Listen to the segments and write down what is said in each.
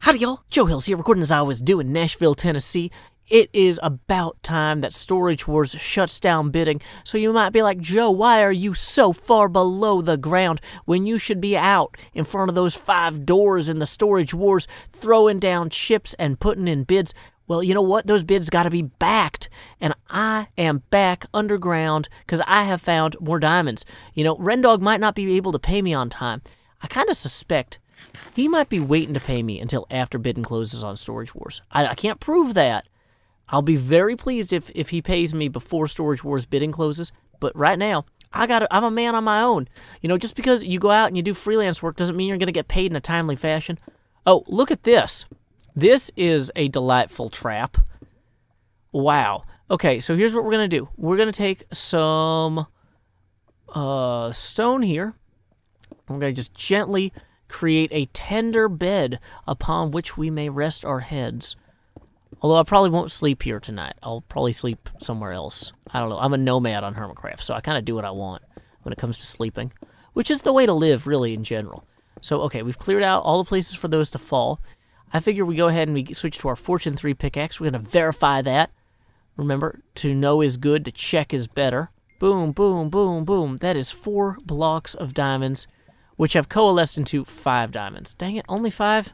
Howdy y'all, Joe Hills here, recording as I always do in Nashville, Tennessee. It is about time that Storage Wars shuts down bidding, so you might be like, Joe, why are you so far below the ground when you should be out in front of those 5 doors in the Storage Wars throwing down chips and putting in bids? Well, you know what? Those bids got to be backed, and I am back underground because I have found more diamonds. You know, Rendog might not be able to pay me on time. I kind of suspect he might be waiting to pay me until after bidding closes on Storage Wars. I can't prove that. I'll be very pleased if he pays me before Storage Wars bidding closes, but right now, I'm a man on my own. You know, just because you go out and you do freelance work doesn't mean you're going to get paid in a timely fashion. Oh, look at this. This is a delightful trap. Wow. Okay, so here's what we're going to do. We're going to take some stone here. We're going to just gently create a tender bed upon which we may rest our heads. Although I probably won't sleep here tonight. I'll probably sleep somewhere else. I don't know. I'm a nomad on Hermitcraft, so I kind of do what I want when it comes to sleeping, which is the way to live, really, in general. So, okay, we've cleared out all the places for those to fall. I figure we go ahead and we switch to our Fortune 3 pickaxe. We're going to verify that. Remember, to know is good, to check is better. Boom, boom, boom, boom. That is 4 blocks of diamonds, which have coalesced into 5 diamonds. Dang it, only 5?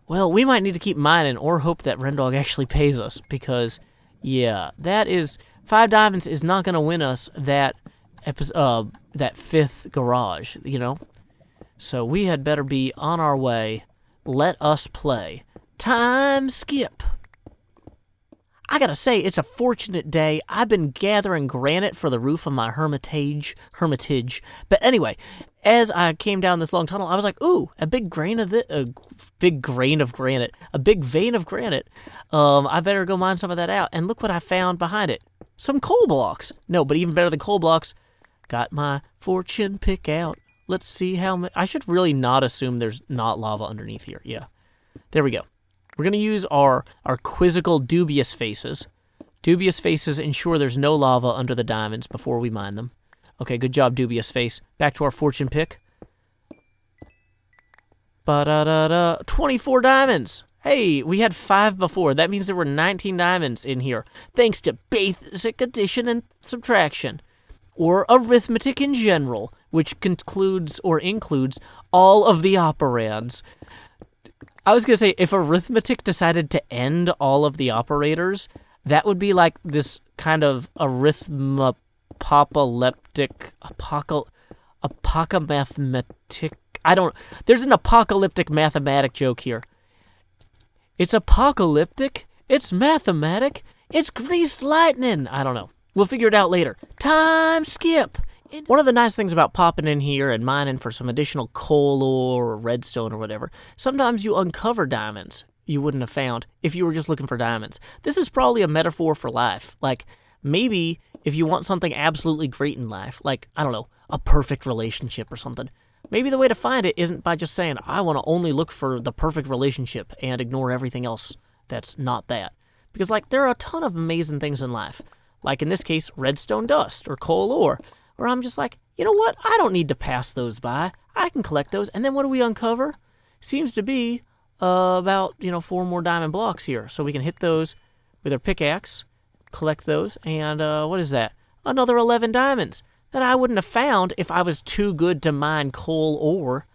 Well, we might need to keep mining or hope that Rendog actually pays us because, yeah, that is 5 diamonds is not going to win us that 5th garage, you know? So we had better be on our way. Let us play. Time skip. I gotta say, it's a fortunate day. I've been gathering granite for the roof of my hermitage. But anyway, as I came down this long tunnel, I was like, ooh, a big vein of granite. I better go mine some of that out. And look what I found behind it. Some coal blocks. No, but even better than coal blocks, got my fortune pick out. Let's see how much. I should really not assume there's not lava underneath here. Yeah. There we go. We're going to use our quizzical dubious faces. Dubious faces ensure there's no lava under the diamonds before we mine them. Okay, good job, dubious face. Back to our fortune pick. 24 diamonds. Hey, we had 5 before. That means there were 19 diamonds in here, thanks to basic addition and subtraction, or arithmetic in general, which includes all of the operands. I was going to say, if arithmetic decided to end all of the operators, that would be like this kind of apocalyptic, there's an apocalyptic mathematic joke here. It's apocalyptic, it's mathematic, it's greased lightning. I don't know. We'll figure it out later. Time skip. One of the nice things about popping in here and mining for some additional coal ore or redstone or whatever, sometimes you uncover diamonds you wouldn't have found if you were just looking for diamonds. This is probably a metaphor for life. Like, maybe if you want something absolutely great in life, like, I don't know, a perfect relationship or something, maybe the way to find it isn't by just saying, I want to only look for the perfect relationship and ignore everything else that's not that. Because, like, there are a ton of amazing things in life. Like, in this case, redstone dust or coal ore. Where I'm just like, you know what? I don't need to pass those by. I can collect those. And then what do we uncover? Seems to be about, 4 more diamond blocks here. So we can hit those with our pickaxe, collect those, and what is that? Another 11 diamonds that I wouldn't have found if I was too good to mine coal ore.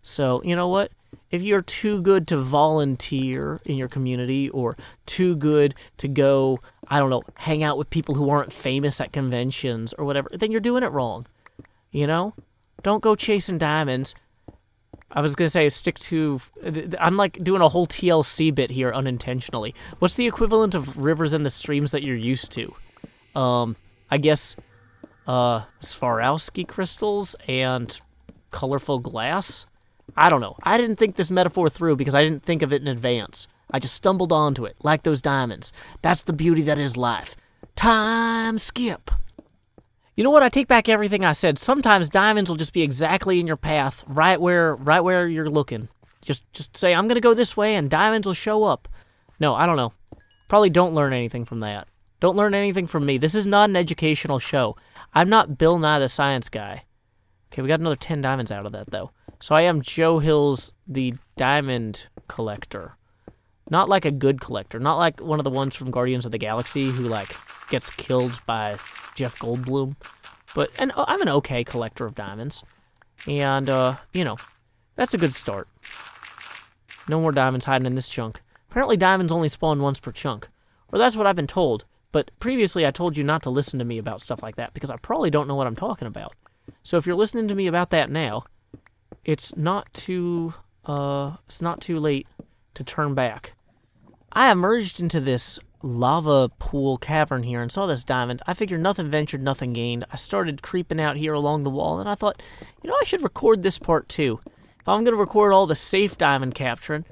So, you know what? If you're too good to volunteer in your community or too good to go, I don't know, hang out with people who aren't famous at conventions or whatever, then you're doing it wrong. You know? Don't go chasing diamonds. I was going to say stick to... I'm like doing a whole TLC bit here unintentionally. What's the equivalent of rivers and the streams that you're used to? I guess Swarovski crystals and colorful glass? I don't know. I didn't think this metaphor through because I didn't think of it in advance. I just stumbled onto it, like those diamonds. That's the beauty that is life. Time skip. You know what? I take back everything I said. Sometimes diamonds will just be exactly in your path, right where you're looking. Just say, I'm going to go this way, and diamonds will show up. No, I don't know. Probably don't learn anything from that. Don't learn anything from me. This is not an educational show. I'm not Bill Nye the Science Guy. Okay, we got another 10 diamonds out of that, though. So I am Joe Hills, the diamond collector. Not like a good collector. Not like one of the ones from Guardians of the Galaxy who, like, gets killed by Jeff Goldblum. But I'm an okay collector of diamonds. And, you know, that's a good start. No more diamonds hiding in this chunk. Apparently diamonds only spawn once per chunk. Or that's what I've been told. But previously I told you not to listen to me about stuff like that because I probably don't know what I'm talking about. So if you're listening to me about that now, it's not too late to turn back. I emerged into this lava pool cavern here and saw this diamond. I figured nothing ventured, nothing gained. I started creeping out here along the wall, and I thought, you know, I should record this part too. If I'm going to record all the safe diamond capturing,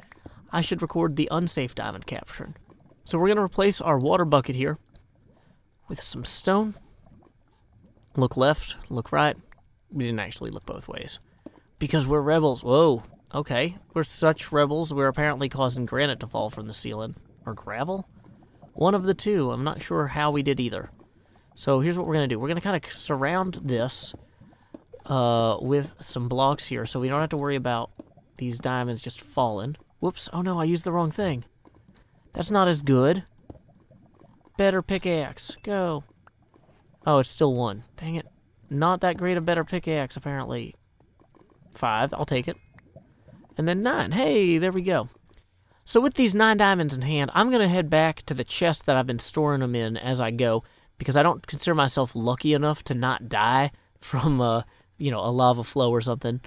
I should record the unsafe diamond capturing. So we're going to replace our water bucket here with some stone. Look left, look right. We didn't actually look both ways. Because we're rebels. Whoa, okay. We're such rebels, we're apparently causing granite to fall from the ceiling. Or gravel? One of the two. I'm not sure how we did either. So here's what we're going to do. We're going to kind of surround this with some blocks here so we don't have to worry about these diamonds just falling. Whoops. Oh no, I used the wrong thing. That's not as good. Better pickaxe. Go. Oh, it's still 1. Dang it. Not that great a better pickaxe, apparently. 5. I'll take it. And then 9. Hey, there we go. So with these 9 diamonds in hand, I'm going to head back to the chest that I've been storing them in as I go, because I don't consider myself lucky enough to not die from, you know, a lava flow or something.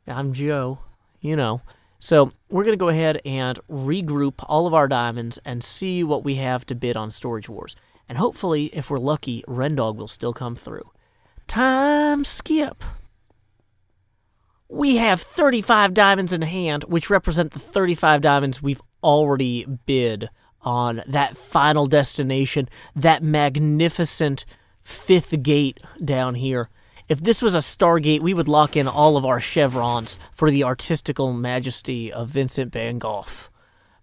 I'm Joe, you know. So we're going to go ahead and regroup all of our diamonds and see what we have to bid on Storage Wars. And hopefully, if we're lucky, Rendog will still come through. Time skip. We have 35 diamonds in hand, which represent the 35 diamonds we've already bid on that final destination, that magnificent 5th gate down here. If this was a Stargate, we would lock in all of our chevrons for the artistical majesty of Vincent van Gogh.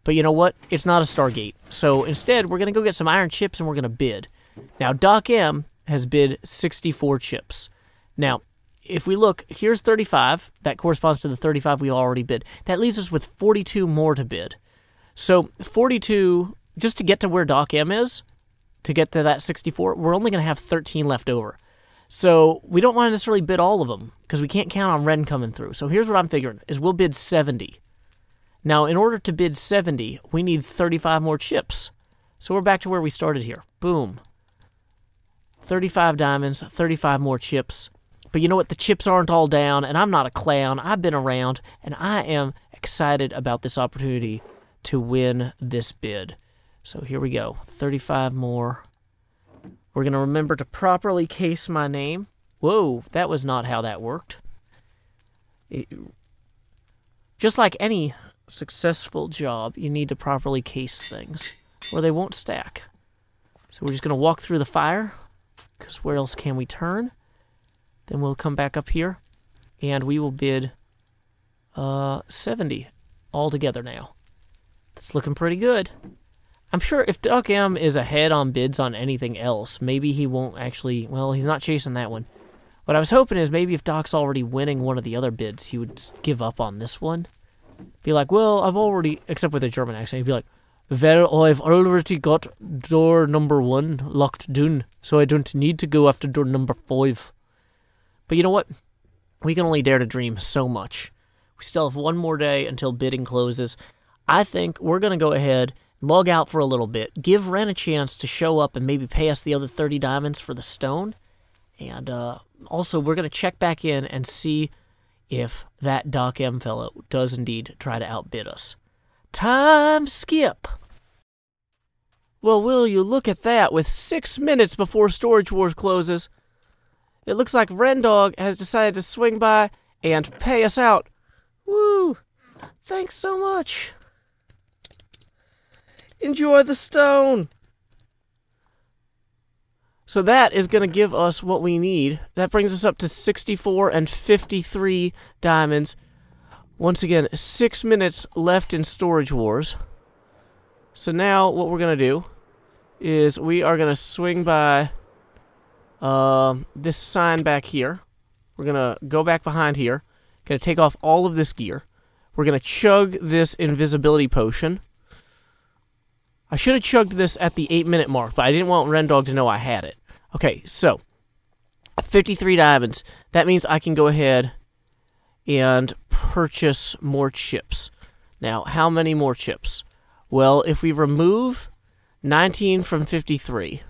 But you know what? It's not a Stargate. So instead, we're going to go get some iron chips and we're going to bid. Now, Doc M has bid 64 chips. Now, if we look, here's 35. That corresponds to the 35 we already bid. That leaves us with 42 more to bid. So 42, just to get to where Doc M is, to get to that 64, we're only going to have 13 left over. So we don't want to necessarily bid all of them because we can't count on Ren coming through. So here's what I'm figuring, is we'll bid 70. Now, in order to bid 70, we need 35 more chips. So we're back to where we started here. Boom. 35 diamonds, 35 more chips. But you know what? The chips aren't all down, and I'm not a clown. I've been around, and I am excited about this opportunity to win this bid. So here we go. 35 more. We're going to remember to properly case my name. Whoa, that was not how that worked. Just like any successful job, you need to properly case things, or they won't stack. So we're just going to walk through the fire, because where else can we turn? Then we'll come back up here, and we will bid 70 all together now. It's looking pretty good. I'm sure if Doc M is ahead on bids on anything else, maybe he won't actually... Well, he's not chasing that one. What I was hoping is maybe if Doc's already winning one of the other bids, he would give up on this one. Be like, well, I've already... Except with a German accent, he'd be like, well, I've already got door number 1 locked down, so I don't need to go after door number 5. But you know what? We can only dare to dream so much. We still have one more day until bidding closes. I think we're going to go ahead, log out for a little bit, give Ren a chance to show up and maybe pay us the other 30 diamonds for the stone. And also, we're going to check back in and see if that Doc M fellow does indeed try to outbid us. Time skip! Well, will you look at that, with 6 minutes before Storage Wars closes. It looks like Rendog has decided to swing by and pay us out. Woo! Thanks so much. Enjoy the stone. So that is going to give us what we need. That brings us up to 64 and 53 diamonds. Once again, 6 minutes left in Storage Wars. So now what we're going to do is we are going to swing by this sign back here. We're going to go back behind here. Going to take off all of this gear. We're going to chug this invisibility potion. I should have chugged this at the 8-minute mark, but I didn't want Rendog to know I had it. Okay, so 53 diamonds. That means I can go ahead and purchase more chips. Now, how many more chips? Well, if we remove 19 from 53.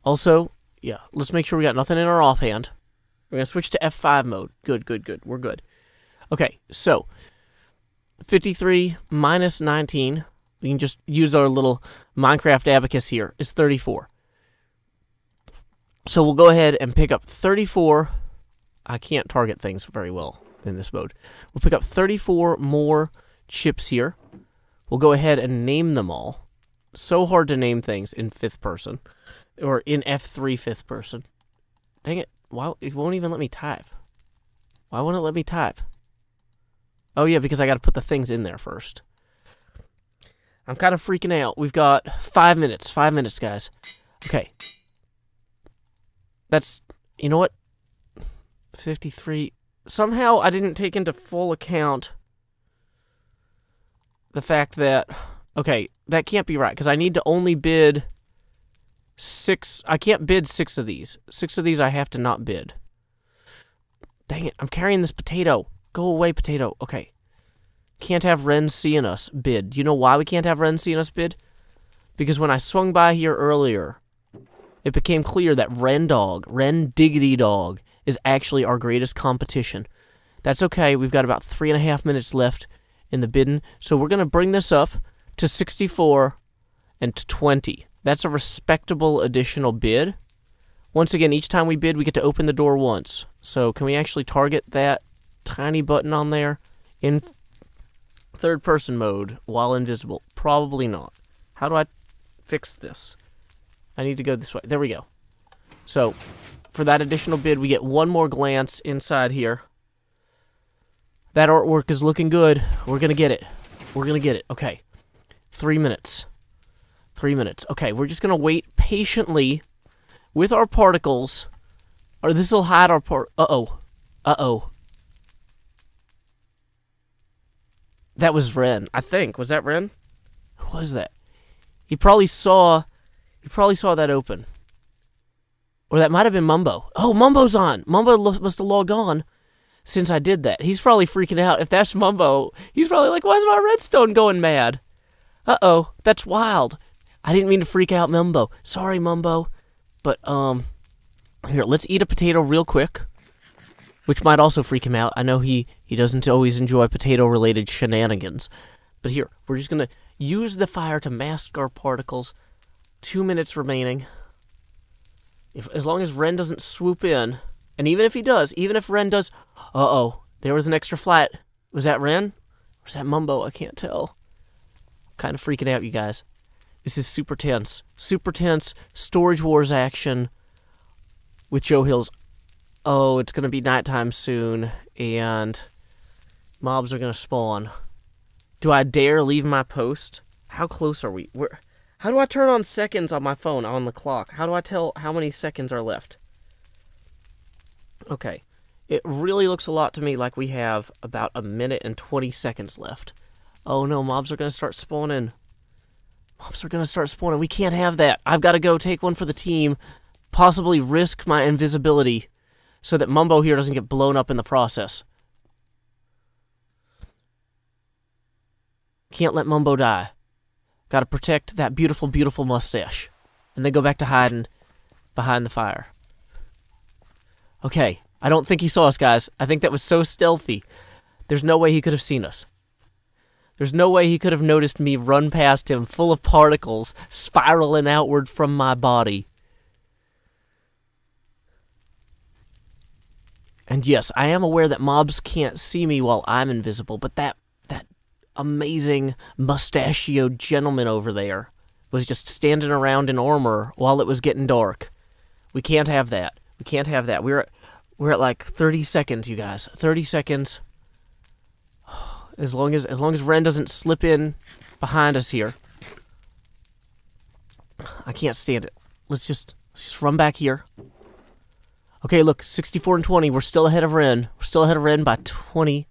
Also, yeah, let's make sure we got nothing in our offhand. We're going to switch to F5 mode. Good, good, good. We're good. Okay, so 53 minus 19. We can just use our little Minecraft abacus here. Is 34. So we'll go ahead and pick up 34. I can't target things very well in this mode. We'll pick up 34 more chips here. We'll go ahead and name them all. So hard to name things in 5th person. Or in F3 5th person. Dang it. Why, it won't even let me type. Why won't it let me type? Oh yeah, because I got to put the things in there first. I'm kind of freaking out. We've got 5 minutes. 5 minutes, guys. Okay. That's, you know what? 53. Somehow I didn't take into full account the fact that, okay, that can't be right, because I need to only bid 6. I can't bid 6 of these. 6 of these I have to not bid. Dang it, I'm carrying this potato. Go away, potato. Okay. Can't have Ren seeing us bid. Do you know why we can't have Ren seeing us bid? Because when I swung by here earlier, it became clear that Ren Diggity Dog, is actually our greatest competition. That's okay. We've got about 3.5 minutes left in the bidding. So we're going to bring this up to 64 and to 20. That's a respectable additional bid. Once again, each time we bid, we get to open the door once. So can we actually target that tiny button on there in 3rd person mode while invisible? Probably not. How do I fix this? I need to go this way. There we go. So for that additional bid, we get one more glance inside here. That artwork is looking good. We're going to get it. We're going to get it. Okay. 3 minutes. 3 minutes. Okay, we're just going to wait patiently with our particles. Or this will hide our Uh-oh. Uh-oh. That was Ren, I think. Was that Ren? Who was that? He probably saw that open. Or that might have been Mumbo. Oh, Mumbo's on. Mumbo must have logged on since I did that. He's probably freaking out. If that's Mumbo, he's probably like, why is my redstone going mad? Uh-oh, that's wild. I didn't mean to freak out Mumbo. Sorry, Mumbo. But, here, let's eat a potato real quick, which might also freak him out. I know he doesn't always enjoy potato-related shenanigans. But here, we're just going to use the fire to mask our particles. 2 minutes remaining. As long as Ren doesn't swoop in, and even if he does, even if Ren does, uh-oh, there was an extra flat. Was that Ren? Or was that Mumbo? I can't tell. I'm kind of freaking out, you guys. This is super tense. Super tense Storage Wars action with Joe Hills. Oh, it's going to be nighttime soon, and mobs are going to spawn. Do I dare leave my post? How close are we? How do I turn on seconds on my phone, on the clock? How do I tell how many seconds are left? Okay. It really looks a lot to me like we have about 1 minute and 20 seconds left. Oh no, mobs are going to start spawning. Mobs are going to start spawning. We can't have that. I've got to go take one for the team, possibly risk my invisibility so that Mumbo here doesn't get blown up in the process. Can't let Mumbo die. Got to protect that beautiful, beautiful mustache. And then go back to hiding behind the fire. Okay, I don't think he saw us, guys. I think that was so stealthy. There's no way he could have seen us. There's no way he could have noticed me run past him full of particles spiraling outward from my body. And yes, I am aware that mobs can't see me while I'm invisible, but that amazing mustachioed gentleman over there was just standing around in armor while it was getting dark. We can't have that. We can't have that. We're at like 30 seconds, you guys. 30 seconds. As long as Ren doesn't slip in behind us here. I can't stand it. Let's just run back here. Okay, look, 64 and 20. We're still ahead of Ren. We're still ahead of Ren by 20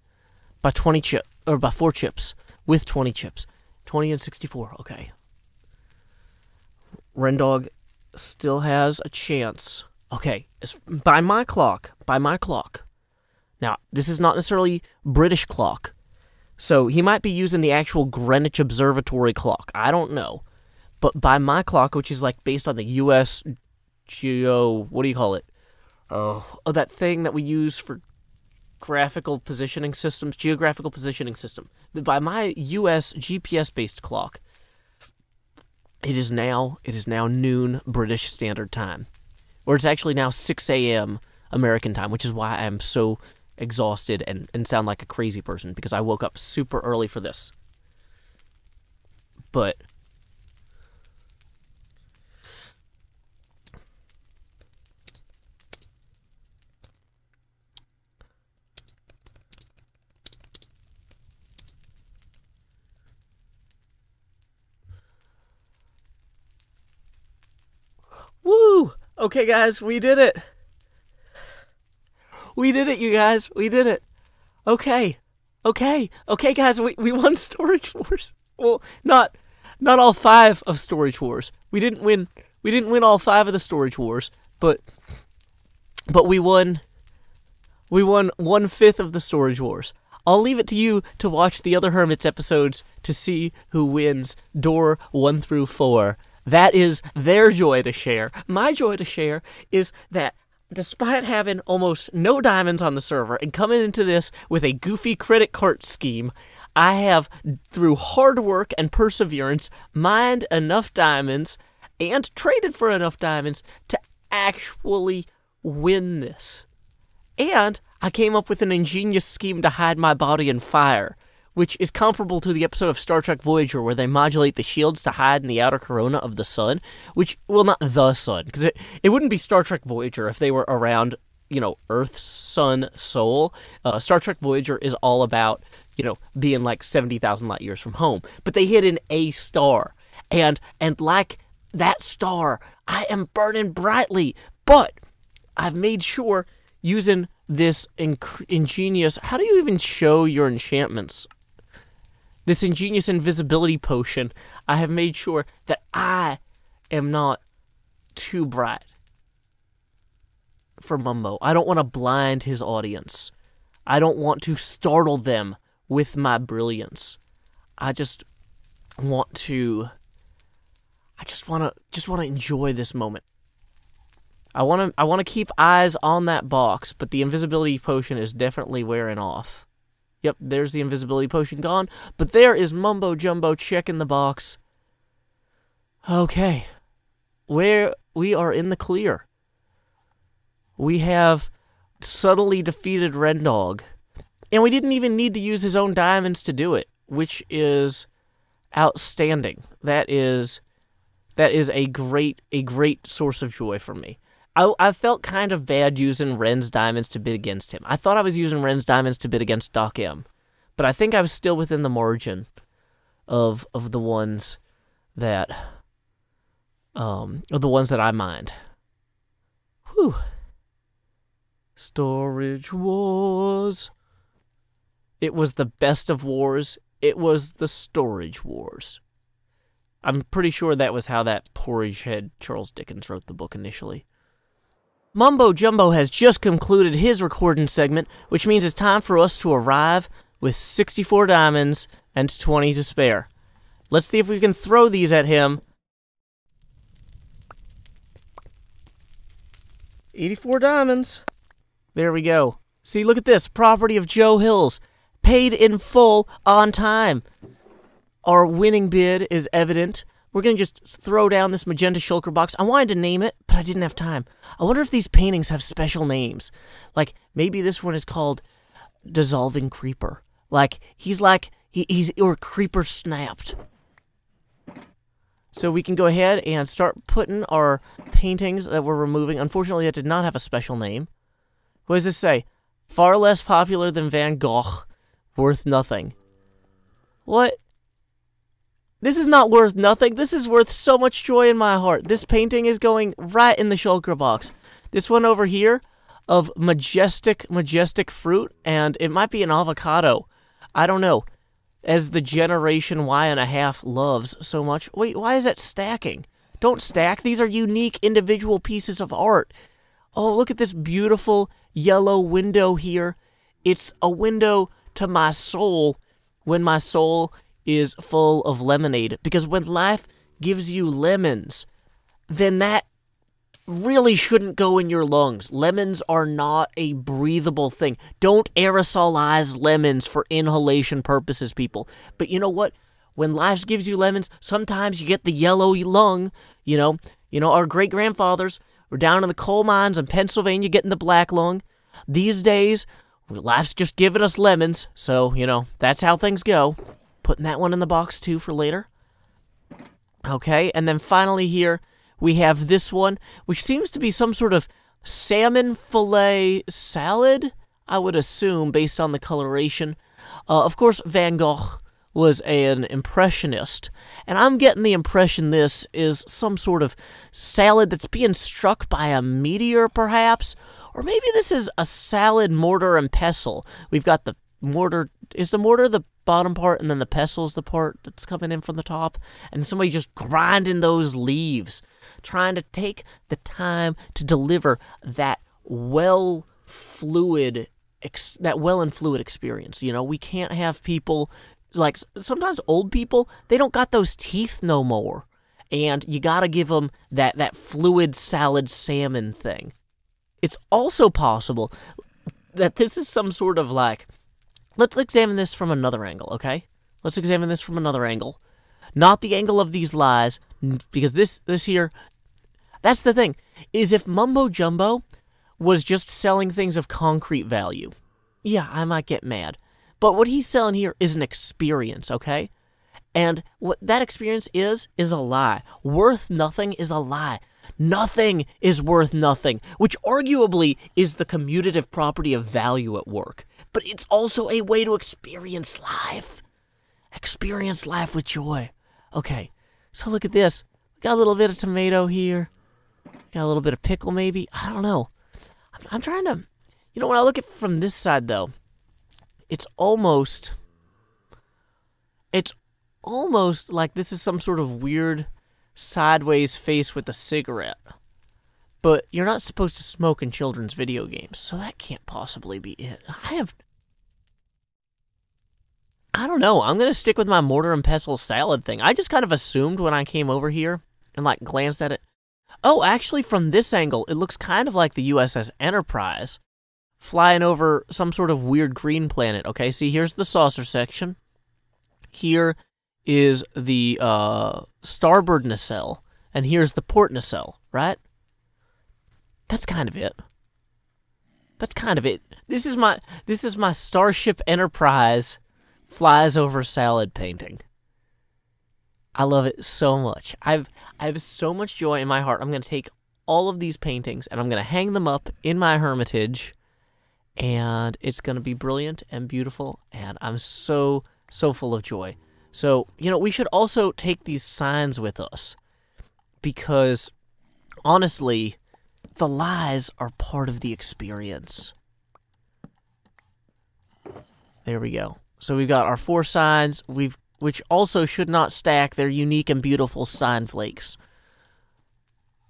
chips, or by 4 chips, with 20 chips. 20 and 64, okay. Rendog still has a chance. Okay, by my clock. Now, this is not necessarily British clock, so he might be using the actual Greenwich Observatory clock. I don't know. But by my clock, which is like based on the U.S. what do you call it? That thing that we use for geographical positioning system. By my U.S. GPS-based clock, it is now noon British Standard Time. Or it's actually now 6 a.m. American time, which is why I'm so exhausted and sound like a crazy person, because I woke up super early for this. But woo! Okay, guys, we did it. We did it, you guys. We did it. Okay, guys, we won Storage Wars. Well, not all 5 of Storage Wars. We didn't win all 5 of the Storage Wars, but we won 1/5 of the Storage Wars. I'll leave it to you to watch the other Hermits episodes to see who wins door 1 through 4. That is their joy to share. My joy to share is that despite having almost no diamonds on the server and coming into this with a goofy credit cart scheme, I have, through hard work and perseverance, mined enough diamonds and traded for enough diamonds to actually win this. And I came up with an ingenious scheme to hide my body in fire, which is comparable to the episode of Star Trek Voyager where they modulate the shields to hide in the outer corona of the sun, which, well, not the sun, because it wouldn't be Star Trek Voyager if they were around, Earth, Sun, Sol. Star Trek Voyager is all about, being like 70,000 light years from home. But they hid in a star, and like that star, I am burning brightly, but I've made sure, using this ingenious, how do you even show your enchantments? This ingenious invisibility potion, I have made sure that I am not too bright for Mumbo. I don't want to blind his audience. I don't want to startle them with my brilliance. I just want to enjoy this moment. I want to keep eyes on that box, but the invisibility potion is definitely wearing off. Yep, there's the invisibility potion gone, but there is MumboJumbo checking the box. Okay, we are in the clear. We have subtly defeated Rendog, and we didn't even need to use his own diamonds to do it, which is outstanding. That is a great source of joy for me. I felt kind of bad using Ren's diamonds to bid against him. I thought I was using Ren's diamonds to bid against Doc M, but I think I was still within the margin of the ones that I mined. Whew. Storage Wars. It was the best of wars. It was the Storage Wars. I'm pretty sure that was how that porridge head Charles Dickens wrote the book initially. MumboJumbo has just concluded his recording segment, which means it's time for us to arrive with 64 diamonds and 20 to spare. Let's see if we can throw these at him. 84 diamonds. There we go. See, look at this. Property of Joe Hills. Paid in full on time. Our winning bid is evident. We're going to just throw down this magenta shulker box. I wanted to name it, but I didn't have time. I wonder if these paintings have special names. Like, maybe this one is called Dissolving Creeper. He's or Creeper Snapped. So we can go ahead and start putting our paintings that we're removing. Unfortunately, that did not have a special name. What does this say? Far less popular than Van Gogh. Worth nothing. What? This is not worth nothing. This is worth so much joy in my heart. This painting is going right in the shulker box. This one over here, of majestic fruit, and it might be an avocado. I don't know. As the Generation Y.5 loves so much. Wait, why is that stacking? Don't stack. These are unique individual pieces of art. Oh, look at this beautiful yellow window here. It's a window to my soul when my soul is full of lemonade. Because when life gives you lemons, then that really shouldn't go in your lungs. Lemons are not a breathable thing. Don't aerosolize lemons for inhalation purposes, people. But you know what? When life gives you lemons, sometimes you get the yellow lung. You know, our great-grandfathers were down in the coal mines in Pennsylvania getting the black lung. These days, life's just giving us lemons. So, that's how things go. Putting that one in the box, too, for later. Okay, and then finally here, we have this one, which seems to be some sort of salmon fillet salad, I would assume, based on the coloration. Of course, Van Gogh was an impressionist, and I'm getting the impression this is some sort of salad that's being struck by a meteor, perhaps? Or maybe this is a salad mortar and pestle. We've got the mortar. Is the mortar the bottom part, and then the pestle's the part that's coming in from the top? And somebody just grinding those leaves, trying to take the time to deliver that well and fluid experience. We can't have people, like sometimes old people, they don't got those teeth no more. And you gotta give them that fluid salad salmon thing. It's also possible that this is some sort of like, let's examine this from another angle, okay? Let's examine this from another angle. Not the angle of these lies, because this here, that's the thing, is if MumboJumbo was just selling things of concrete value, yeah, I might get mad. But what he's selling here is an experience, okay? And what that experience is a lie. Worth nothing is a lie. Nothing is worth nothing, which arguably is the commutative property of value at work. But it's also a way to experience life. Experience life with joy. Okay, so look at this. Got a little bit of tomato here. Got a little bit of pickle maybe. I don't know. I'm trying to... when I look at it from this side, though, it's almost like this is some sort of weird sideways face with a cigarette. But you're not supposed to smoke in children's video games, so that can't possibly be it. I don't know. I'm going to stick with my mortar and pestle salad thing. I just kind of assumed when I came over here and glanced at it. Oh, actually, from this angle, it looks kind of like the USS Enterprise flying over some sort of weird green planet. Okay, see, here's the saucer section. Here is the starboard nacelle, and here's the port nacelle, right? That's kind of it. This is my Starship Enterprise flies over salad painting. I love it so much. I have so much joy in my heart. I'm going to take all of these paintings and I'm going to hang them up in my hermitage, and it's going to be brilliant and beautiful, and I'm so full of joy. So, we should also take these signs with us, because honestly, the lies are part of the experience. There we go. So we've got our 4 signs, which also should not stack. They're unique and beautiful sign flakes.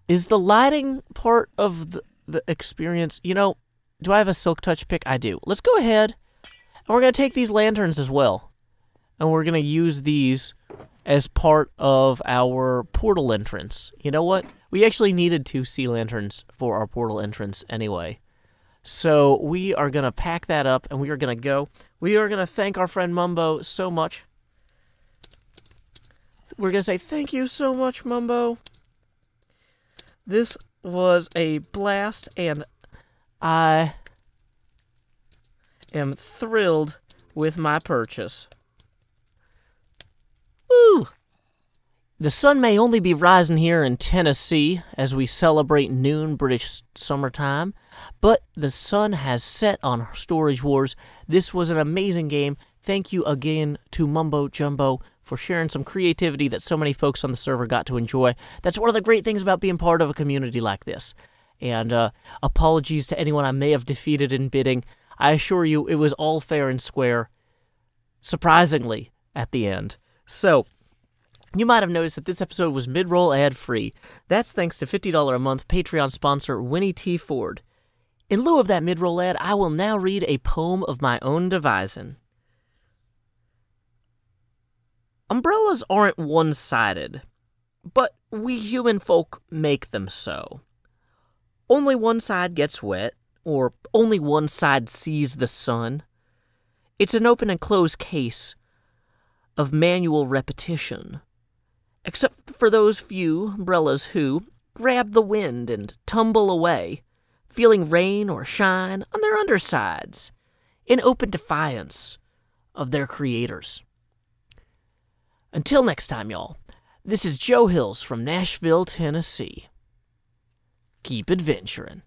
Is the lighting part of the experience? Do I have a Silk Touch pick? I do. Let's go ahead, and we're going to take these lanterns as well. And we're going to use these as part of our portal entrance. You know what? We actually needed 2 sea lanterns for our portal entrance anyway. So we are going to pack that up, and we are going to go. We are going to thank our friend Mumbo so much. We're going to say, thank you so much, Mumbo. This was a blast, and I am thrilled with my purchase. Woo! The sun may only be rising here in Tennessee as we celebrate noon British summertime, but the sun has set on Storage Wars. This was an amazing game. Thank you again to MumboJumbo for sharing some creativity that so many folks on the server got to enjoy. That's one of the great things about being part of a community like this. And apologies to anyone I may have defeated in bidding. I assure you it was all fair and square, surprisingly, at the end. So, you might have noticed that this episode was mid-roll ad-free. That's thanks to $50 a month Patreon sponsor Winnie T. Ford. In lieu of that mid-roll ad, I will now read a poem of my own devising. Umbrellas aren't one-sided, but we human folk make them so. Only one side gets wet, or only one side sees the sun. It's an open and closed case of manual repetition, except for those few umbrellas who grab the wind and tumble away, feeling rain or shine on their undersides, in open defiance of their creators. Until next time, y'all, this is Joe Hills from Nashville, Tennessee. Keep adventuring.